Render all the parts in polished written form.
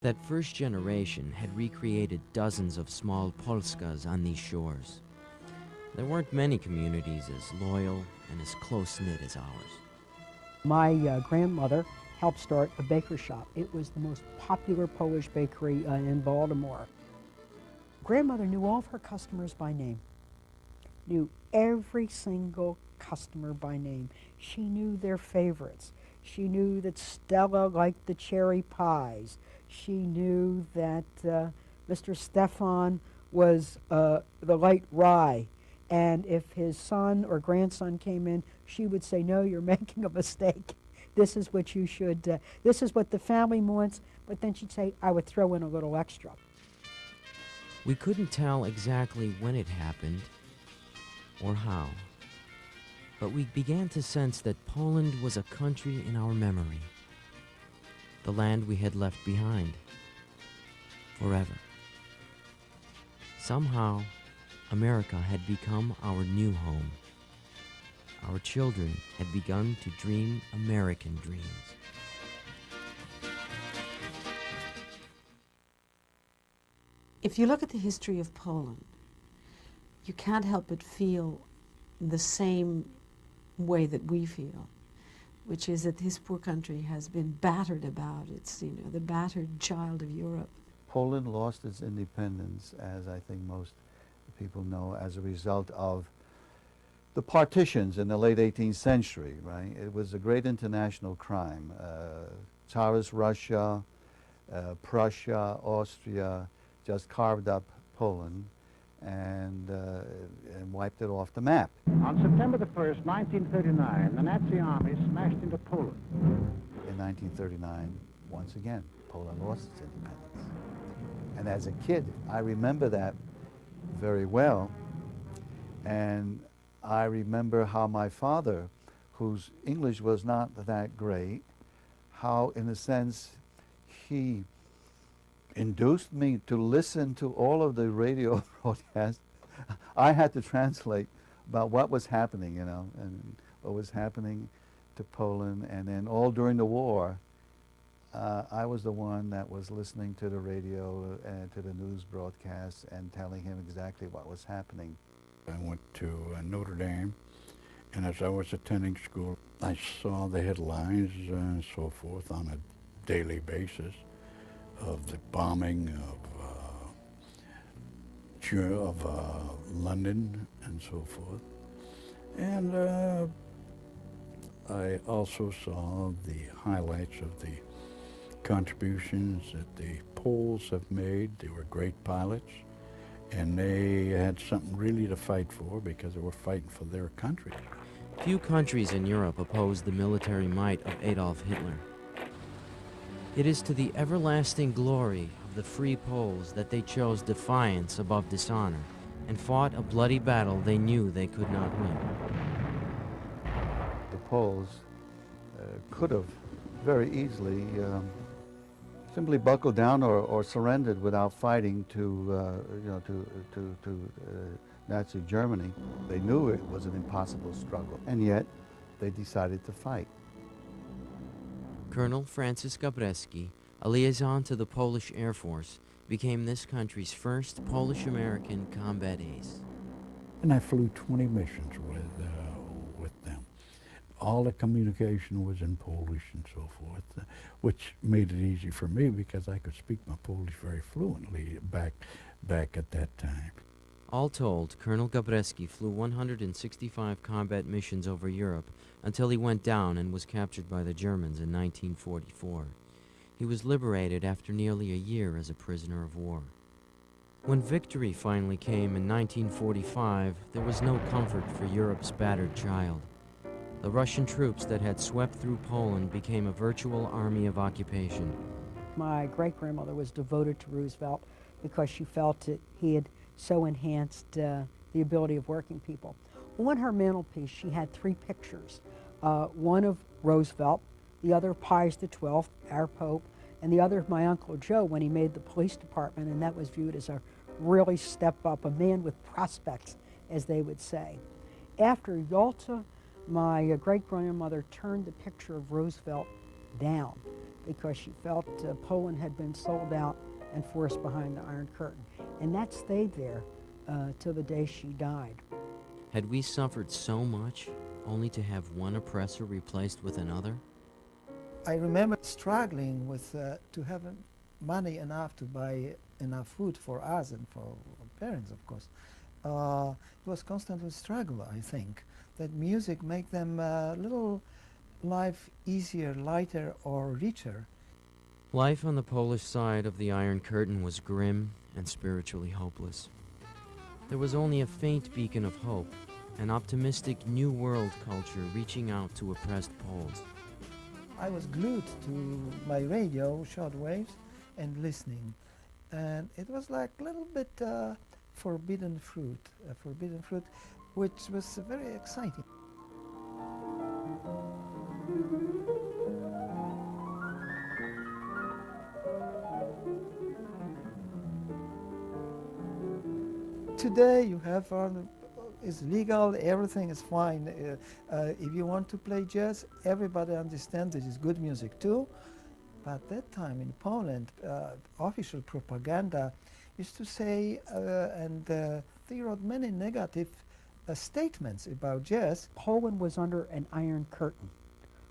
That first generation had recreated dozens of small Polskas on these shores. There weren't many communities as loyal and as close-knit as ours. My grandmother helped start a baker shop. It was the most popular Polish bakery in Baltimore. Grandmother knew all of her customers by name, knew every single customer by name. She knew their favorites. She knew that Stella liked the cherry pies. She knew that Mr. Stefan was the light rye. And if his son or grandson came in, she would say, no, you're making a mistake. This is what you should, this is what the family wants. But then she'd say, I would throw in a little extra. We couldn't tell exactly when it happened or how, but we began to sense that Poland was a country in our memory, the land we had left behind, forever. Somehow, America had become our new home. Our children had begun to dream American dreams. If you look at the history of Poland, you can't help but feel the same way that we feel, which is that this poor country has been battered about. It's, you know, the battered child of Europe. Poland lost its independence, as I think most people know, as a result of the partitions in the late 18th century, right? It was a great international crime. Tsarist Russia, Prussia, Austria just carved up Poland and wiped it off the map. On September the 1st, 1939, the Nazi army smashed into Poland. In 1939, once again, Poland lost its independence. And as a kid, I remember that very well. And I remember how my father, whose English was not that great, how, in a sense, he induced me to listen to all of the radio broadcasts. I had to translate about what was happening, you know, and what was happening to Poland. And then all during the war, I was the one that was listening to the radio and to the news broadcasts and telling him exactly what was happening. I went to Notre Dame, and as I was attending school, I saw the headlines and so forth on a daily basis of the bombing of London and so forth. And I also saw the highlights of the contributions that the Poles have made. They were great pilots, and they had something really to fight for because they were fighting for their country. Few countries in Europe opposed the military might of Adolf Hitler. It is to the everlasting glory of the free Poles that they chose defiance above dishonor and fought a bloody battle they knew they could not win. The Poles could have very easily simply buckled down or surrendered without fighting to Nazi Germany. They knew it was an impossible struggle, and yet they decided to fight. Colonel Francis Gabreski, a liaison to the Polish Air Force, became this country's first Polish-American combat ace. And I flew 20 missions with them. All the communication was in Polish and so forth, which made it easy for me because I could speak my Polish very fluently back at that time. All told, Colonel Gabreski flew 165 combat missions over Europe until he went down and was captured by the Germans in 1944. He was liberated after nearly a year as a prisoner of war. When victory finally came in 1945, there was no comfort for Europe's battered child. The Russian troops that had swept through Poland became a virtual army of occupation. My great-grandmother was devoted to Roosevelt because she felt that he had so enhanced the ability of working people. On her mantelpiece, she had 3 pictures, one of Roosevelt, the other Pius XII, our Pope, and the other of my Uncle Joe when he made the police department, and that was viewed as a really step up, a man with prospects, as they would say. After Yalta, my great-grandmother turned the picture of Roosevelt down because she felt Poland had been sold out and forced behind the Iron Curtain. And that stayed there till the day she died. Had we suffered so much only to have one oppressor replaced with another? I remember struggling with to have money enough to buy enough food for us and for our parents, of course. It was constant struggle, I think, that music make them a little life easier, lighter, or richer. Life on the Polish side of the Iron Curtain was grim and spiritually hopeless. There was only a faint beacon of hope, an optimistic new world culture reaching out to oppressed Poles. I was glued to my radio, short waves, and listening. And it was like a little bit forbidden fruit, which was very exciting. Today you have it's legal, everything is fine. If you want to play jazz, everybody understands it is good music too. But at that time in Poland, official propaganda used to say, and they wrote many negative statements about jazz. Poland was under an Iron Curtain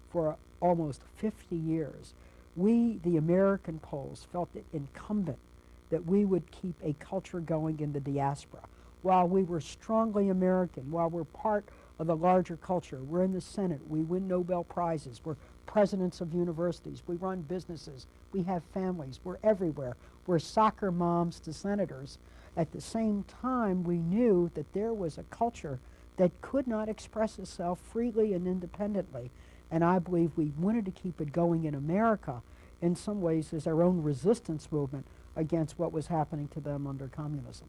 for almost 50 years. We, the American Poles, felt it incumbent that we would keep a culture going in the diaspora. While we were strongly American, while we're part of the larger culture, we're in the Senate, we win Nobel Prizes, we're presidents of universities, we run businesses, we have families, we're everywhere. We're soccer moms to senators. At the same time, we knew that there was a culture that could not express itself freely and independently. And I believe we wanted to keep it going in America in some ways as our own resistance movement against what was happening to them under communism.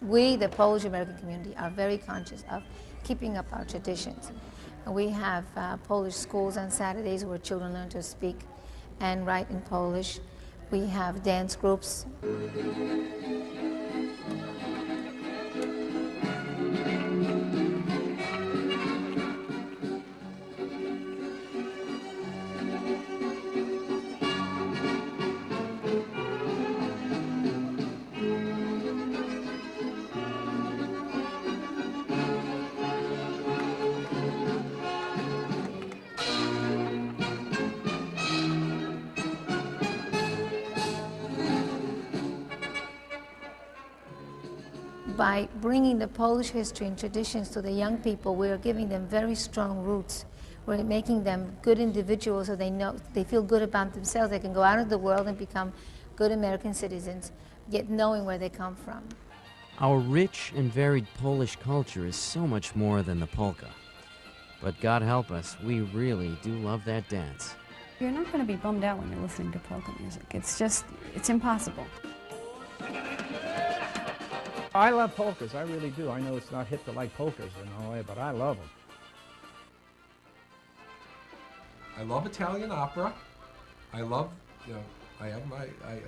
We, the Polish American community, are very conscious of keeping up our traditions. We have Polish schools on Saturdays where children learn to speak and write in Polish. We have dance groups. By bringing the Polish history and traditions to the young people, we are giving them very strong roots. We're making them good individuals so they feel good about themselves. They can go out into the world and become good American citizens, yet knowing where they come from. Our rich and varied Polish culture is so much more than the polka. But God help us, we really do love that dance. You're not going to be bummed out when you're listening to polka music. It's impossible. I love polkas, I really do. I know it's not hip to like polkas in LA, but I love them. I love Italian opera. I love, I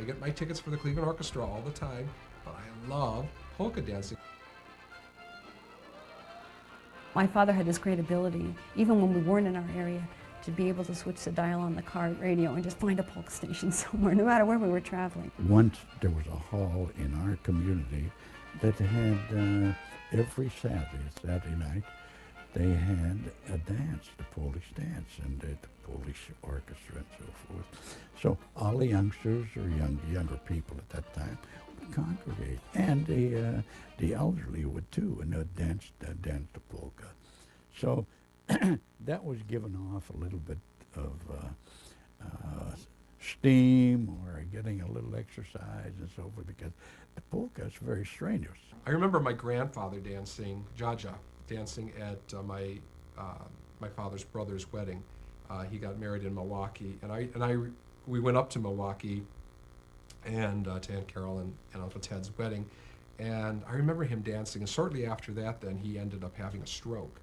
get my tickets for the Cleveland Orchestra all the time, but I love polka dancing. My father had this great ability, even when we weren't in our area, to be able to switch the dial on the car radio and just find a polka station somewhere, no matter where we were traveling. Once there was a hall in our community that had every Saturday night, they had a dance, the Polish dance, and the Polish orchestra and so forth. So all the youngsters or younger people at that time would congregate, and the elderly would too, and they'd dance the polka. So that was giving off a little bit of steam or getting a little exercise and so forth, because the polka is very strenuous. I remember my grandfather dancing Jaja, dancing at my father's brother's wedding. He got married in Milwaukee, and we went up to Milwaukee and to Aunt Carol and Uncle Ted's wedding, and I remember him dancing. And shortly after that, then he ended up having a stroke,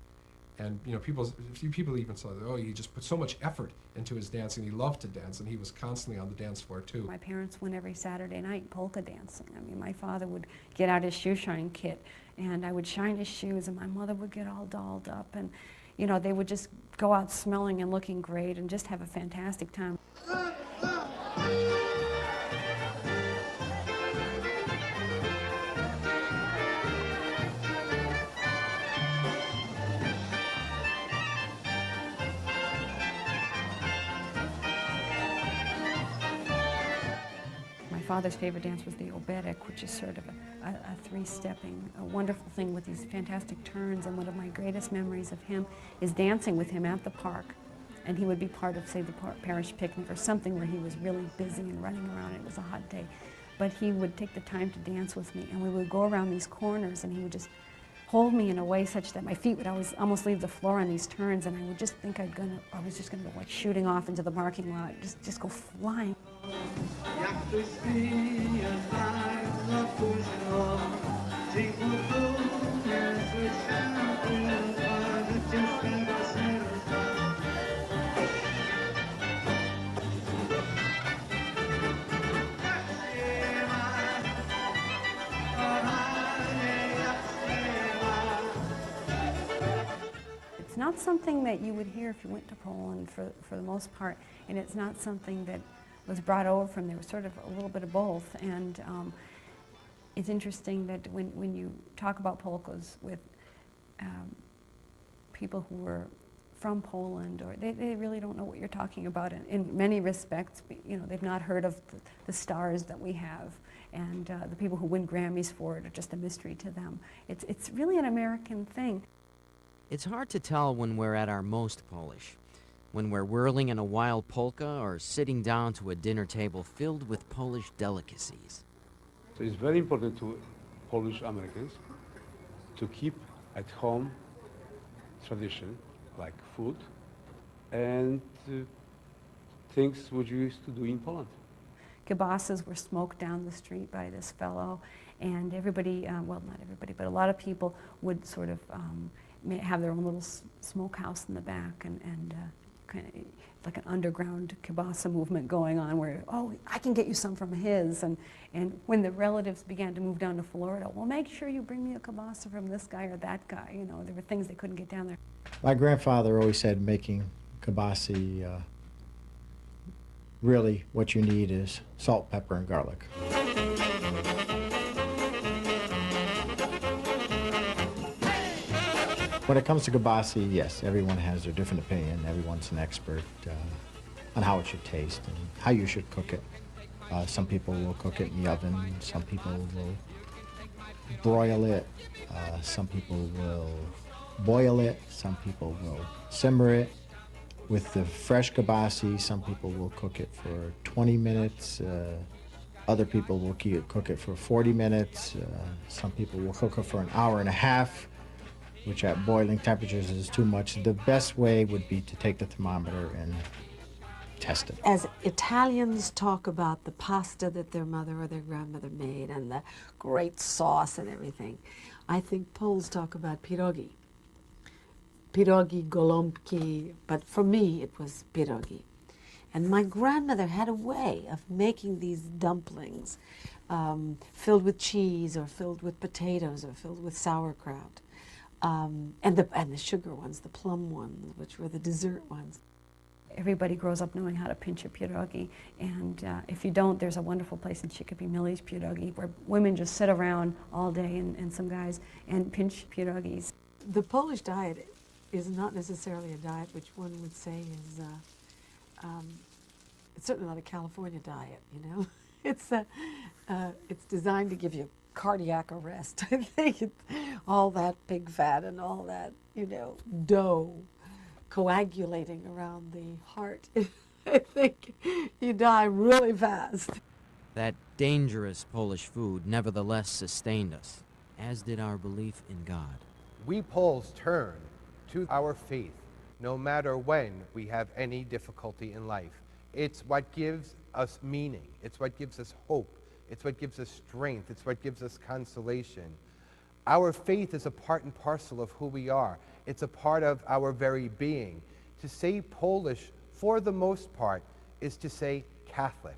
And you know, a few people even said, oh, he just put so much effort into his dancing. He loved to dance, and he was constantly on the dance floor too. My parents went every Saturday night polka dancing. I mean, my father would get out his shoe shine kit, and I would shine his shoes, and my mother would get all dolled up, and you know, they would just go out smelling and looking great and just have a fantastic time. My father's favorite dance was the oberek, which is sort of a three-stepping, a wonderful thing with these fantastic turns, and one of my greatest memories of him is dancing with him at the park. And he would be part of, say, the parish picnic or something where he was really busy and running around. It was a hot day. But he would take the time to dance with me, and we would go around these corners, and he would just hold me in a way such that my feet would almost leave the floor on these turns, and I would just think I was just going to go like shooting off into the parking lot, just go flying. It's not something that you would hear if you went to Poland for the most part, and it's not something that was brought over from there. It was sort of a little bit of both, and it's interesting that when you talk about polkas with people who were from Poland, or they really don't know what you're talking about in many respects. You know, they've not heard of the stars that we have, and the people who win Grammys for it are just a mystery to them. It's really an American thing. It's hard to tell when we're at our most Polish, when we're whirling in a wild polka or sitting down to a dinner table filled with Polish delicacies. So it's very important to Polish Americans to keep at home tradition like food and things which we used to do in Poland. Kibasas were smoked down the street by this fellow, and everybody, well, not everybody, but a lot of people would sort of have their own little smokehouse in the back, and kind of like an underground kibasa movement going on where, oh, I can get you some from his. And when the relatives began to move down to Florida, well, make sure you bring me a kibasa from this guy or that guy. You know, there were things they couldn't get down there. My grandfather always said making kibasi, really what you need is salt, pepper, and garlic. When it comes to kibasi, yes, everyone has their different opinion. Everyone's an expert on how it should taste and how you should cook it. Some people will cook it in the oven. Some people will broil it. Some people will boil it. Some people will simmer it. With the fresh kibasi, some people will cook it for 20 minutes. Other people will cook it for 40 minutes. Some people will cook it for an hour and a half, which at boiling temperatures is too much. The best way would be to take the thermometer and test it. As Italians talk about the pasta that their mother or their grandmother made and the great sauce and everything, I think Poles talk about pierogi. Pierogi, golomki, but for me it was pierogi. And my grandmother had a way of making these dumplings filled with cheese or filled with potatoes or filled with sauerkraut. And the sugar ones, the plum ones, which were the dessert ones. Everybody grows up knowing how to pinch a pierogi, and if you don't, there's a wonderful place in Chicopee Millie's pierogi where women just sit around all day, and some guys, and pinch pierogis. The Polish diet is not necessarily a diet which one would say is, it's certainly not a California diet, you know. It's designed to give you cardiac arrest. I think all that pig fat and all that, you know, dough coagulating around the heart. I think you die really fast. That dangerous Polish food nevertheless sustained us, as did our belief in God. We Poles turn to our faith no matter when we have any difficulty in life. It's what gives us meaning. It's what gives us hope. It's what gives us strength. It's what gives us consolation. Our faith is a part and parcel of who we are. It's a part of our very being. To say Polish, for the most part, is to say Catholic.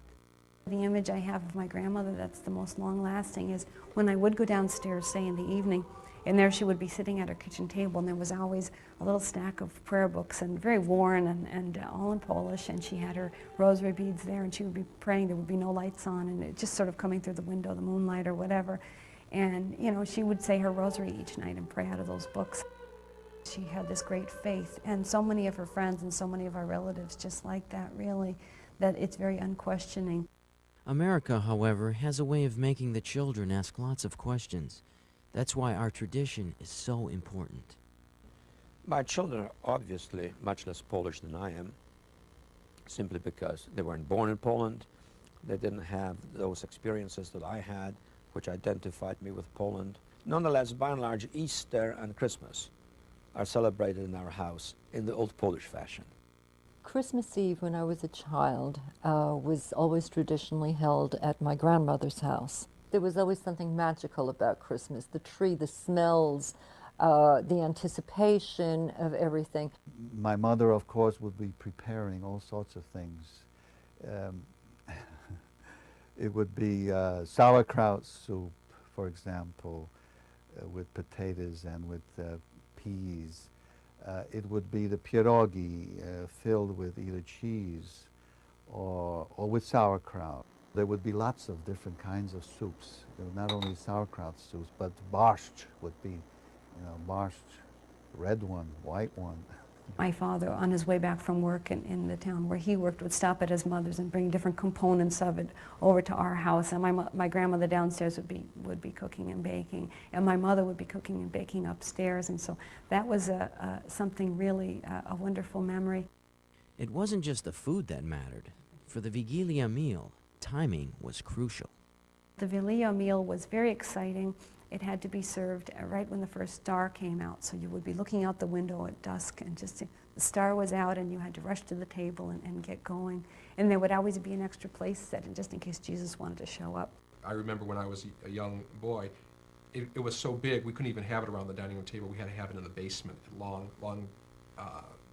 The image I have of my grandmother that's the most long-lasting is when I would go downstairs, say in the evening, and there she would be sitting at her kitchen table, and there was always a little stack of prayer books, and very worn and all in Polish, and she had her rosary beads there, and she would be praying. There would be no lights on, and it just sort of coming through the window, the moonlight or whatever. And, you know, she would say her rosary each night and pray out of those books. She had this great faith, and so many of her friends and so many of our relatives just like that, really, that it's very unquestioning. America, however, has a way of making the children ask lots of questions. That's why our tradition is so important. My children are obviously much less Polish than I am, simply because they weren't born in Poland. They didn't have those experiences that I had, which identified me with Poland. Nonetheless, by and large, Easter and Christmas are celebrated in our house in the old Polish fashion. Christmas Eve, when I was a child, was always traditionally held at my grandmother's house. There was always something magical about Christmas, the tree, the smells, the anticipation of everything. My mother, of course, would be preparing all sorts of things. It would be sauerkraut soup, for example, with potatoes and with peas. It would be the pierogi filled with either cheese or with sauerkraut. There would be lots of different kinds of soups. There were not only sauerkraut soups, but borscht would be, borscht, red one, white one. My father, on his way back from work in the town where he worked, would stop at his mother's and bring different components of it over to our house. And my grandmother downstairs would be cooking and baking, and my mother would be cooking and baking upstairs. And so that was something really a wonderful memory. It wasn't just the food that mattered. For the Vigilia meal, timing was crucial. The Vigilia meal was very exciting. It had to be served right when the first star came out, so you would be looking out the window at dusk and just the star was out and you had to rush to the table and get going. And there would always be an extra place set in just in case Jesus wanted to show up. I remember when I was a young boy, it was so big we couldn't even have it around the dining room table. We had to have it in the basement, long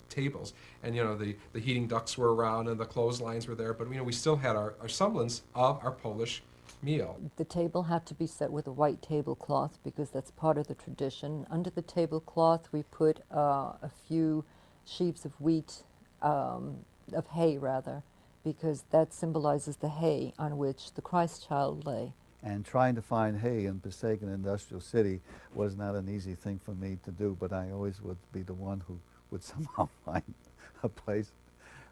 tables. And the heating ducts were around and the clotheslines were there, but we still had our semblance of our Polish meal. The table had to be set with a white tablecloth because that's part of the tradition. Under the tablecloth we put a few sheaves of wheat, of hay rather, because that symbolizes the hay on which the Christ child lay. And trying to find hay in Passaic Industrial City was not an easy thing for me to do, but I always would be the one who would somehow find a place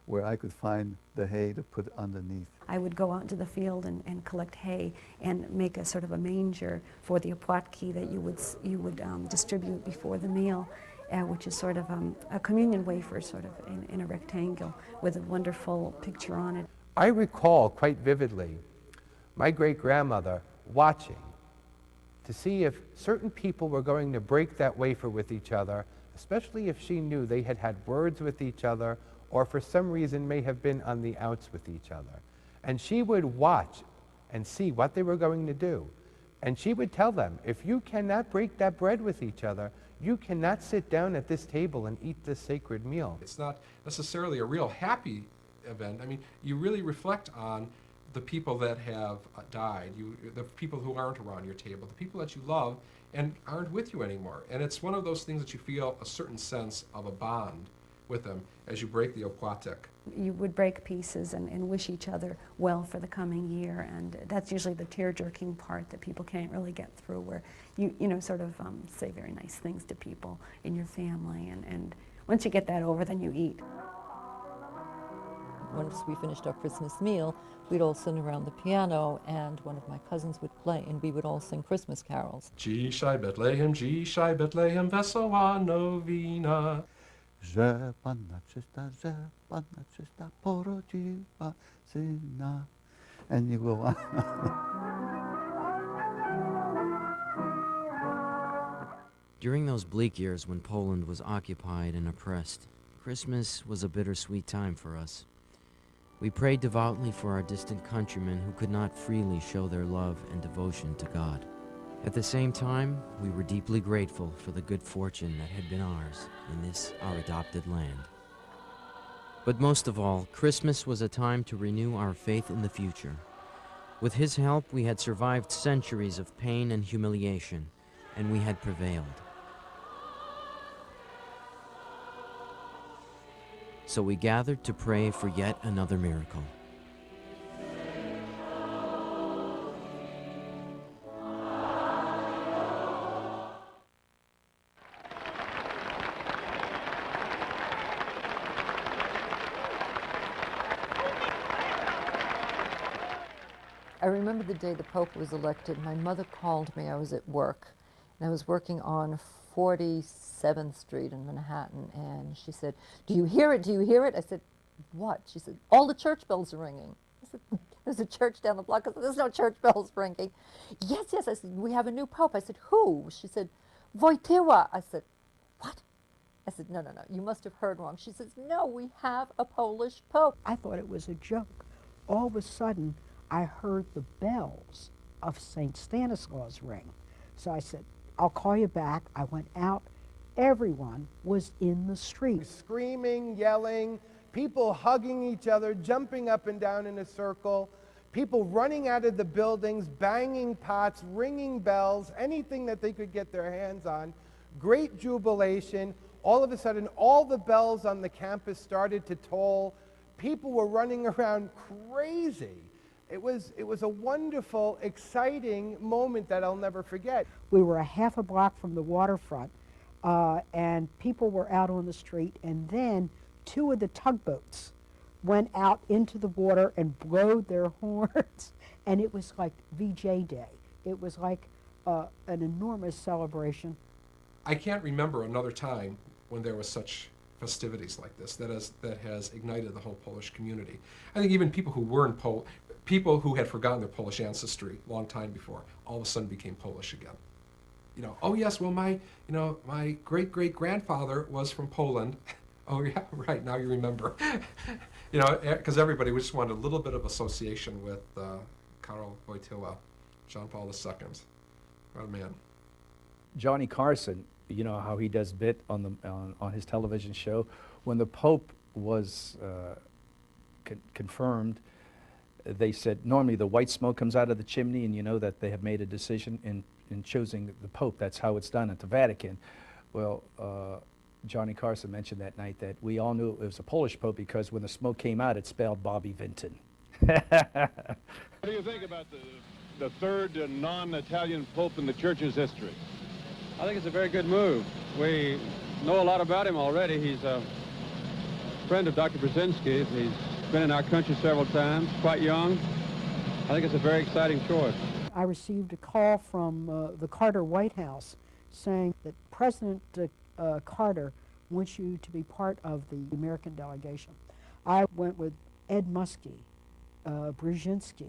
where I could find the hay to put underneath. I would go out into the field and collect hay and make a sort of a manger for the opłatki that you would distribute before the meal, which is sort of a communion wafer sort of in a rectangle with a wonderful picture on it. I recall quite vividly my great-grandmother watching to see if certain people were going to break that wafer with each other, especially if she knew they had had words with each other or for some reason may have been on the outs with each other. And she would watch and see what they were going to do. And she would tell them, if you cannot break that bread with each other, you cannot sit down at this table and eat this sacred meal. It's not necessarily a real happy event. I mean, you really reflect on the people that have died, the people who aren't around your table, the people that you love and aren't with you anymore. And it's one of those things that you feel a certain sense of a bond with them as you break the opłatek. You would break pieces and wish each other well for the coming year, and that's usually the tear-jerking part that people can't really get through, where you sort of say very nice things to people in your family, and once you get that over, then you eat. Once we finished our Christmas meal, we'd all sit around the piano, and one of my cousins would play, and we would all sing Christmas carols. Dzisiaj Betlejem, wesoła nowina. Że Panna czysta porodziła syna. And you go on. During those bleak years when Poland was occupied and oppressed, Christmas was a bittersweet time for us. We prayed devoutly for our distant countrymen who could not freely show their love and devotion to God. At the same time, we were deeply grateful for the good fortune that had been ours in this, our adopted land. But most of all, Christmas was a time to renew our faith in the future. With his help, we had survived centuries of pain and humiliation, and we had prevailed. So we gathered to pray for yet another miracle. I remember the day the Pope was elected. My mother called me. I was at work, and I was working on 47th Street in Manhattan, and she said, "Do you hear it? Do you hear it?" I said, "What?" She said, "All the church bells are ringing." I said, "There's a church down the block." I said, "There's no church bells ringing." "Yes, yes." I said, "We have a new Pope." I said, "Who?" She said, "Wojtyła." I said, "What?" I said, "No, no, no, you must have heard wrong." She says, "No, we have a Polish Pope." I thought it was a joke. All of a sudden, I heard the bells of St. Stanislaus ring. So I said, "I'll call you back." I went out. Everyone was in the street. Screaming, yelling, people hugging each other, jumping up and down in a circle, people running out of the buildings, banging pots, ringing bells, anything that they could get their hands on. Great jubilation. All of a sudden, all the bells on the campus started to toll. People were running around crazy. It was a wonderful, exciting moment that I'll never forget. We were a half a block from the waterfront, and people were out on the street, and then two of the tugboats went out into the water and blowed their horns, and it was like VJ Day. It was like an enormous celebration. I can't remember another time when there was such festivities like this that has ignited the whole Polish community. I think even people who weren't people who had forgotten their Polish ancestry a long time before, all of a sudden became Polish again. You know, oh yes, well my great-great-grandfather was from Poland. Oh yeah, right, now you remember. You know, because everybody just wanted a little bit of association with Karol Wojtyła, John Paul II. What a man. Johnny Carson, you know how he does bit on his television show. When the Pope was confirmed, they said normally the white smoke comes out of the chimney, and you know that they have made a decision in choosing the Pope. That's how it's done at the Vatican. Well, Johnny Carson mentioned that night that we all knew it was a Polish Pope because when the smoke came out, it spelled Bobby Vinton. What do you think about the third non-Italian Pope in the Church's history? I think it's a very good move. We know a lot about him already. He's a friend of Dr. Brzezinski. He's been in our country several times, quite young. I think it's a very exciting choice. I received a call from the Carter White House saying that President Carter wants you to be part of the American delegation. I went with Ed Muskie, Brzezinski,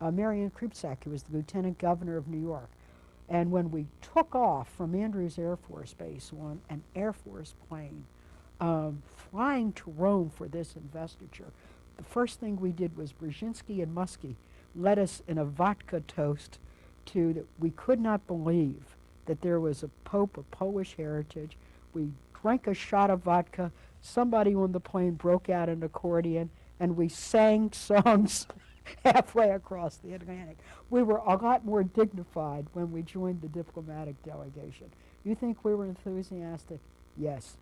Marian Krupczak, who was the Lieutenant Governor of New York. And when we took off from Andrews Air Force Base on an Air Force plane, flying to Rome for this investiture, the first thing we did was Brzezinski and Muskie led us in a vodka toast to that we could not believe that there was a Pope of Polish heritage. We drank a shot of vodka, somebody on the plane broke out an accordion, and we sang songs halfway across the Atlantic. We were a lot more dignified when we joined the diplomatic delegation. You think we were enthusiastic? Yes.